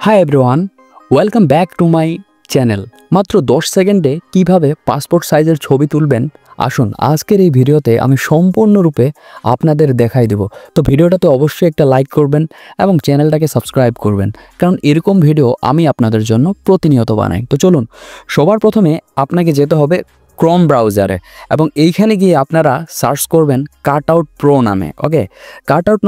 Hi everyone, welcome back to my channel. মাত্র 10 সেকেন্ডে কিভাবে পাসপোর্ট সাইজের ছবি তুলবেন, আসুন আজকের এই ভিডিওতে আমি সম্পূর্ণরূপে আপনাদের দেখাই দেব। তো ভিডিওটাতে অবশ্যই একটা লাইক করবেন এবং চ্যানেলটাকে সাবস্ক্রাইব করবেন, কারণ এরকম ভিডিও আমি আপনাদের জন্য প্রতিনিয়ত বানাই। তো চলুন, সবার প্রথমে আপনাকে যেতে হবে ক্রোম ব্রাউজারে এবং এইখানে গিয়ে আপনারা সার্চ করবেন কাটআউট প্রো নামে। ওকে, কাটআউট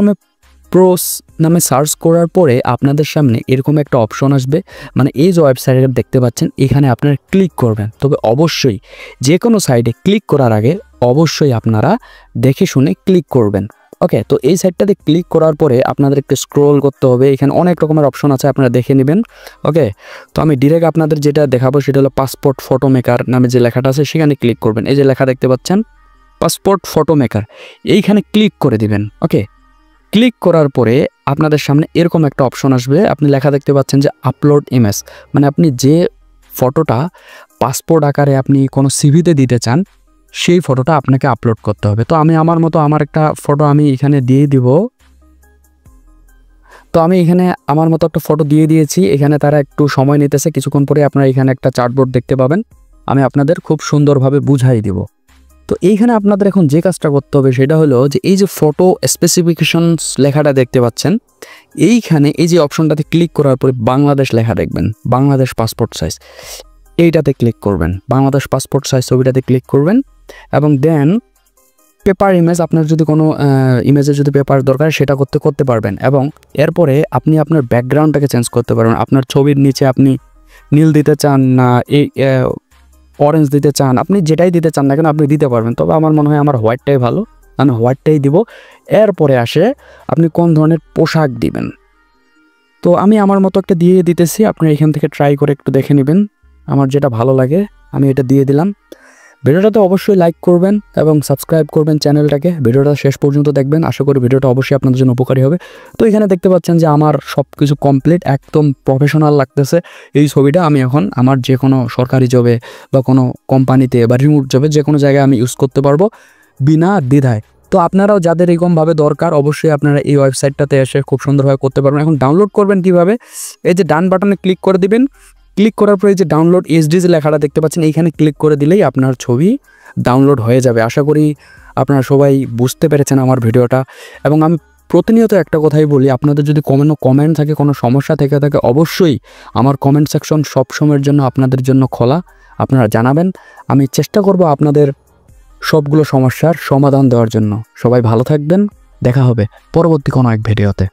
প্রোস নামে সার্চ করার পরে আপনাদের সামনে এরকম একটা অপশন আসবে, মানে এই যে ওয়েবসাইটটা দেখতে পাচ্ছেন এখানে আপনারা ক্লিক করবেন। তবে অবশ্যই যে কোনো সাইটে ক্লিক করার আগে অবশ্যই আপনারা দেখে শুনে ক্লিক করবেন। ওকে, তো এই সাইটটাতে ক্লিক করার পরে আপনাদের একটু স্ক্রল করতে হবে, এখানে অনেক রকমের অপশন আছে, আপনারা দেখে নেবেন। ওকে, তো আমি ডিরেক্ট আপনাদের যেটা দেখাবো সেটা হলো পাসপোর্ট ফটো মেকার নামে যে লেখাটা আছে সেখানে ক্লিক করবেন। এই যে লেখা দেখতে পাচ্ছেন পাসপোর্ট ফটো মেকার, এইখানে ক্লিক করে দিবেন। ওকে, ক্লিক করার পরে আপনাদের সামনে এরকম একটা অপশন আসবে, আপনি লেখা দেখতে পাচ্ছেন যে আপলোড ইমেজ, মানে আপনি যে ফটোটা পাসপোর্ট আকারে আপনি কোনো সিভিতে দিতে চান সেই ফটোটা আপনাকে আপলোড করতে হবে। তো আমি আমার মতো আমার একটা ফটো আমি এখানে দিয়ে দিব। তো আমি এখানে আমার মতো একটা ফটো দিয়ে দিয়েছি, এখানে তারা একটু সময় নিতেছে, কিছুক্ষণ পরে আপনারা এখানে একটা চার্টবোর্ড দেখতে পাবেন, আমি আপনাদের খুব সুন্দরভাবে বুঝাই দিব। তো এইখানে আপনাদের এখন যে কাজটা করতে হবে সেটা হলো যে এই যে ফটো স্পেসিফিকেশনস লেখাটা দেখতে পাচ্ছেন, এইখানে এই যে অপশনটাতে ক্লিক করার পরে বাংলাদেশ লেখা দেখবেন, বাংলাদেশ পাসপোর্ট সাইজ, এইটাতে ক্লিক করবেন, বাংলাদেশ পাসপোর্ট সাইজ ছবিটাতে ক্লিক করবেন এবং দেন পেপার ইমেজ, আপনার যদি কোনো ইমেজের যদি পেপার দরকার সেটা করতে পারবেন এবং এরপরে আপনি আপনার ব্যাকগ্রাউন্ডটাকে চেঞ্জ করতে পারবেন। আপনার ছবির নিচে আপনি নীল দিতে চান না এই অরেঞ্জ দিতে চান, আপনি যেটাই দিতে চান না কেন আপনি দিতে পারবেন। তবে আমার মনে হয় আমার হোয়াইটটাই ভালো, আমি হোয়াইটটাই দিব। এরপরে আসে আপনি কোন ধরনের পোশাক দিবেন, তো আমি আমার মতো একটা দিয়ে দিতেছি, আপনি এখান থেকে ট্রাই করে একটু দেখে নেবেন, আমার যেটা ভালো লাগে আমি এটা দিয়ে দিলাম। ভিডিওটাতে অবশ্যই লাইক করবেন এবং সাবস্ক্রাইব করবেন চ্যানেলটাকে, ভিডিওটা শেষ পর্যন্ত দেখবেন, আশা করি ভিডিওটা অবশ্যই আপনাদের জন্য উপকারী হবে। তো এখানে দেখতে পাচ্ছেন যে আমার সব কিছু কমপ্লিট, একদম প্রফেশনাল লাগতেছে এই ছবিটা। আমি এখন আমার যে কোনো সরকারি জবে বা কোনো কোম্পানিতে বা রিমোট জবে যে কোনো জায়গায় আমি ইউজ করতে পারবো বিনা দ্বিধায়। তো আপনারাও যাদের এরকমভাবে দরকার অবশ্যই আপনারা এই ওয়েবসাইটটাতে এসে খুব সুন্দরভাবে করতে পারবেন। এখন ডাউনলোড করবেন কিভাবে, এই যে ডান বাটনে ক্লিক করে দিবেন, ক্লিক করার পরে যে ডাউনলোড এইচডি যে লেখাটা দেখতে পাচ্ছেন এইখানে ক্লিক করে দিলেই আপনার ছবি ডাউনলোড হয়ে যাবে। আশা করি আপনারা সবাই বুঝতে পেরেছেন আমার ভিডিওটা। এবং আমি প্রতিনিয়ত একটা কথাই বলি, আপনাদের যদি কোনো কমেন্ট থাকে, কোনো সমস্যা থেকে থাকে, অবশ্যই আমার কমেন্ট সেকশন সব সময়ের জন্য আপনাদের জন্য খোলা, আপনারা জানাবেন, আমি চেষ্টা করব আপনাদের সবগুলো সমস্যার সমাধান দেওয়ার জন্য। সবাই ভালো থাকবেন, দেখা হবে পরবর্তী কোনো এক ভিডিওতে।